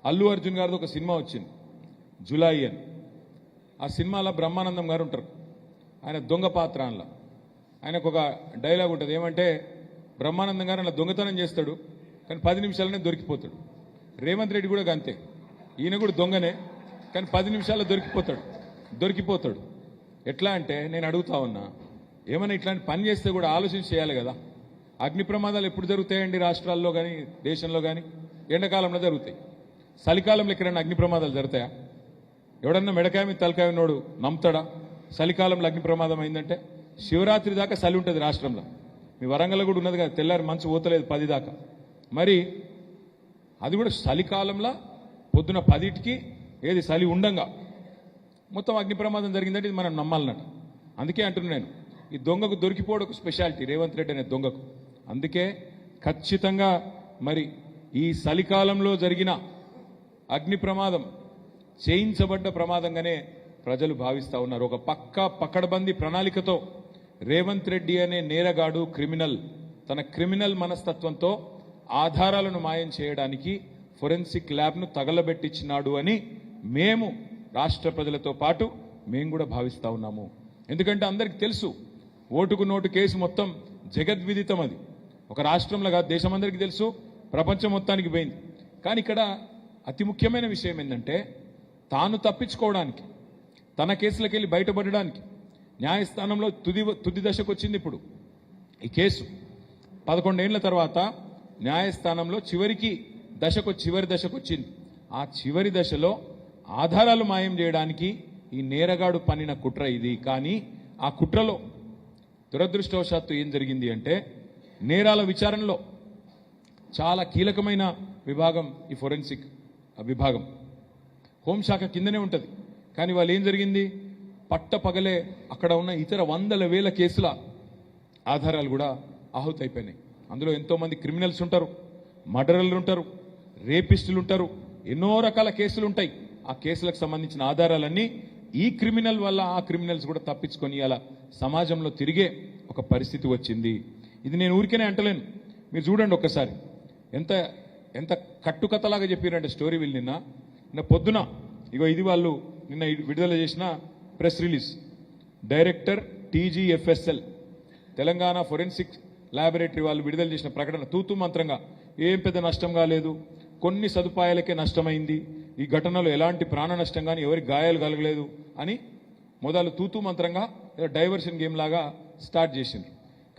అల్లు అర్జున్ గారిది ఒక సినిమా వచ్చింది జులై అని. ఆ సినిమాలో బ్రహ్మానందం గారు ఉంటారు. ఆయన దొంగ పాత్ర అందులో. ఆయనకు ఒక డైలాగ్ ఉంటుంది, ఏమంటే బ్రహ్మానందం గారు అలా దొంగతనం చేస్తాడు కానీ 10 నిమిషాలనే దొరికిపోతాడు. రేవంత్ రెడ్డి కూడా అంతే, ఈయన కూడా దొంగనే కానీ 10 నిమిషాల్లో దొరికిపోతాడు. ఎట్లా అంటే నేను అడుగుతా ఉన్నా, ఏమైనా ఇట్లాంటి పని చేస్తే కూడా ఆలోచించి చేయాలి కదా. అగ్ని ప్రమాదాలు ఎప్పుడు జరుగుతాయండి రాష్ట్రాల్లో కానీ దేశంలో కానీ? ఎండాకాలంలో జరుగుతాయి. చలికాలంలో ఎక్కడైనా అగ్ని ప్రమాదాలు జరుగుతాయా? ఎవడన్నా మెడకాయ మీద తలకాయ ఉన్నోడు నమ్ముతాడా చలికాలంలో అగ్ని ప్రమాదం అయిందంటే? శివరాత్రి దాకా చలి ఉంటుంది రాష్ట్రంలో. మీ వరంగల్లో కూడా ఉన్నది కదా, తెల్లారి మంచు పోతలేదు 10 దాకా. మరి అది కూడా చలికాలంలో పొద్దున 10కి ఏది చలి ఉండంగా మొత్తం అగ్ని ప్రమాదం జరిగిందంటే ఇది మనం నమ్మాలన్నట్టు. అందుకే అంటున్నాను నేను, ఈ దొంగకు దొరికిపోవడం ఒక స్పెషాలిటీ రేవంత్ రెడ్డి అనే దొంగకు. అందుకే ఖచ్చితంగా మరి ఈ చలికాలంలో జరిగిన అగ్ని ప్రమాదం చేయించబడ్డ ప్రమాదంగానే ప్రజలు భావిస్తా ఉన్నారు. ఒక పక్కడబందీ ప్రణాళికతో రేవంత్ రెడ్డి అనే నేరగాడు క్రిమినల్ తన క్రిమినల్ మనస్తత్వంతో ఆధారాలను మాయం చేయడానికి ఫోరెన్సిక్ ల్యాబ్ను తగలబెట్టించినాడు అని మేము రాష్ట్ర ప్రజలతో పాటు మేము కూడా భావిస్తా ఉన్నాము. ఎందుకంటే అందరికీ తెలుసు, ఓటుకు నోటు కేసు మొత్తం జగద్విదితం. అది ఒక రాష్ట్రంలో కాదు, దేశమందరికీ తెలుసు, ప్రపంచం మొత్తానికి పోయింది. కానీ ఇక్కడ అతి ముఖ్యమైన విషయం ఏంటంటే, తాను తప్పించుకోవడానికి, తన కేసులకు వెళ్ళి బయటపడడానికి న్యాయస్థానంలో తుది దశకు వచ్చింది. ఇప్పుడు ఈ కేసు 11 ఏళ్ల తర్వాత న్యాయస్థానంలో చివరి దశకు వచ్చింది. ఆ చివరి దశలో ఆధారాలు మాయం చేయడానికి ఈ నేరగాడు పన్నిన కుట్ర ఇది. కానీ ఆ కుట్రలో దురదృష్టవశాత్తు ఏం జరిగింది అంటే, నేరాల విచారణలో చాలా కీలకమైన విభాగం ఈ ఫోరెన్సిక్ విభాగం. హోంశాఖ కిందనే ఉంటుంది. కానీ వాళ్ళు ఏం జరిగింది, పట్టపగలే అక్కడ ఉన్న ఇతర 100,000 కేసుల ఆధారాలు కూడా ఆహుతైపోయినాయి. అందులో ఎంతోమంది క్రిమినల్స్ ఉంటారు, మర్డరర్లు ఉంటారు, రేపిస్టులు ఉంటారు, ఎన్నో రకాల కేసులు ఉంటాయి. ఆ కేసులకు సంబంధించిన ఆధారాలన్నీ ఈ క్రిమినల్ వల్ల ఆ క్రిమినల్స్ కూడా తప్పించుకొని అలా సమాజంలో తిరిగే ఒక పరిస్థితి వచ్చింది. ఇది నేను ఊరికేనే అంటలేను, మీరు చూడండి ఒక్కసారి ఎంత ఎంత కట్టుకథలాగా చెప్పారంటే స్టోరీ. వీళ్ళు నిన్న పొద్దున ఇగో ఇది వాళ్ళు నిన్న విడుదల చేసిన press release. Director TGFSL Telangana forensic laboratory వాళ్ళు విడుదల చేసిన ప్రకటన తూతూ మంత్రంగా, ఏం పెద్ద నష్టం కాలేదు, కొన్ని సదుపాయాలకే నష్టమైంది, ఈ ఘటనలో ఎలాంటి ప్రాణ నష్టం కానీ ఎవరికి గాయాలు కలగలేదు అని మొదలు తూతూ మంత్రంగా డైవర్షన్ గేమ్ లాగా స్టార్ట్ చేసిండ్రు.